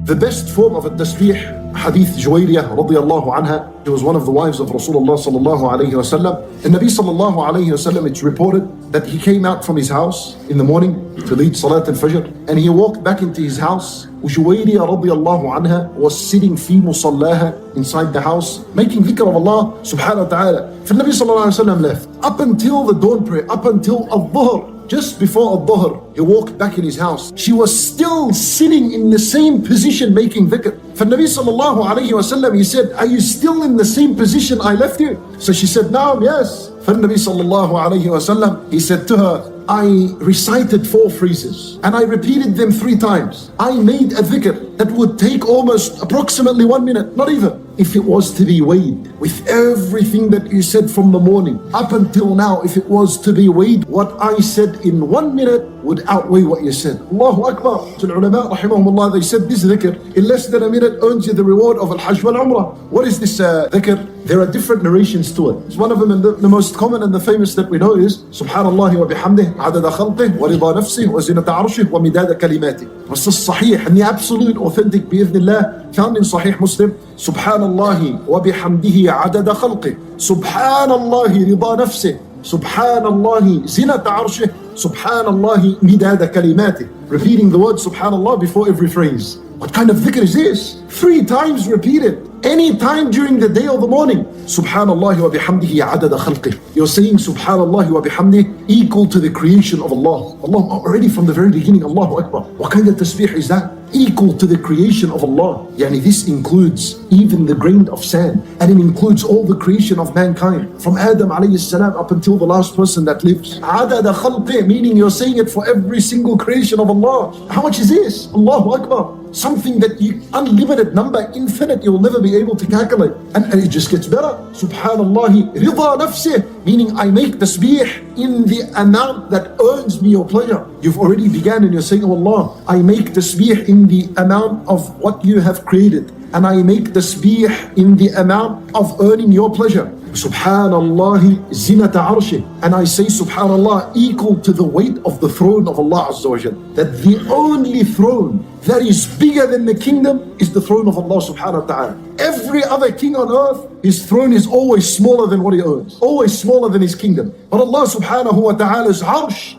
The best form of a tasbih, Hadith Juwayriyah radiyallahu anha, she was one of the wives of Rasulullah sallallahu alayhi wa sallam. And Nabi sallallahu alayhi wa sallam, it's reported that he came out from his house in the morning to lead Salat-ul, and he walked back into his house. Juwayriyah radiyallahu anha was sitting fi musallaha, inside the house, making dhikr of Allah subhanahu wa ta'ala. For Nabi sallallahu alayhi wa sallam left. Up until the dawn prayer, up until al-dhuhr, just before al-dhuhr, he walked back in his house. She was still sitting in the same position making dhikr. For Nabi sallallahu alayhi wa sallam, he said, are you still in the same position I left you? So she said, Naam, yes. For Nabi sallallahu alayhi wa sallam, he said to her, I recited 4 phrases and I repeated them 3 times. I made a dhikr that would take almost approximately 1 minute, not even. If it was to be weighed with everything that you said from the morning up until now, if it was to be weighed, what I said in 1 minute would outweigh what you said. Allahu Akbar. So the ulama rahimahumullah, they said this dhikr in less than a minute earns you the reward of al-Hajj Umrah. What is this dhikr? There are different narrations to it. One of them, and the most common and the famous that we know, is Subhanallah wa bihamdih, adada khalqih, wa rida nafsih, wa zinata arshih, wa midada kalimatih. What's the sahih and the absolute authentic bi'idhnillah, found in Sahih Muslim, Subhanallah wa bihamdihi adada khalqih, Subhanallah rida nafsih, Subhanallah zinata arshih, Subhanallah midada kalimatih. Repeating the word Subhanallah before every phrase. What kind of dhikr is this? 3 times repeated. Any time during the day or the morning. Subhanallah wa bihamdihi adada khalqih. You're saying Subhanallah wa bihamdihi equal to the creation of Allah. Allah already from the very beginning, Allahu Akbar. What kind of tasbih is that? Equal to the creation of Allah. Yani this includes even the grain of sand, and it includes all the creation of mankind, from Adam alayhi salam up until the last person that lives. Adada khalqih, meaning you're saying it for every single creation of Allah. How much is this? Allahu Akbar. Something that you, unlimited number, infinite, you'll never be able to calculate. And it just gets better. Subhanallah, rida nafsih, meaning I make tasbih in the amount that earns me your pleasure. You've already began and you're saying, oh Allah, I make tasbih in the amount of what you have created. And I make tasbih in the amount of earning your pleasure. Subhanallah zinata arshih. And I say Subhanallah equal to the weight of the throne of Allah Azza wa Jal. That the only throne that is bigger than the kingdom is the throne of Allah subhanahu wa ta'ala. Every other king on earth, his throne is always smaller than what he owns. Always smaller than his kingdom. But Allah subhanahu wa ta'ala's arsh,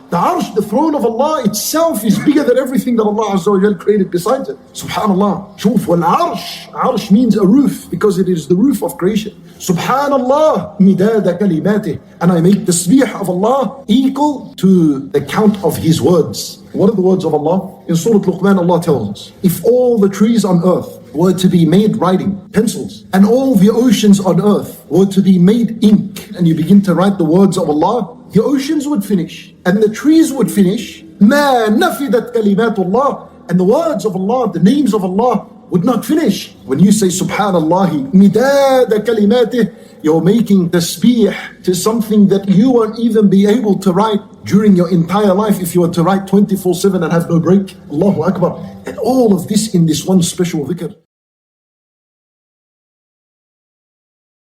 the throne of Allah itself is bigger than everything that Allah Azza wa Jal created besides it. Subhanallah. Shuf, wal arsh. Arsh means a roof because it is the roof of creation. Subhanallah midada kalimatih. And I make tasbih of Allah equal to the count of His words. What are the words of Allah? In Surah Luqman, Allah tells us, if all the trees on earth were to be made writing, pencils, and all the oceans on earth were to be made ink, and you begin to write the words of Allah, the oceans would finish, and the trees would finish, مَا نَفِدَتْ كَلِمَاتُ اللَّهِ, and the words of Allah, the names of Allah, would not finish. When you say Subhanallah, midada kalimatih, you're making tasbih to something that you won't even be able to write during your entire life if you were to write 24/7 and have no break. Allahu Akbar. And all of this in this one special dhikr.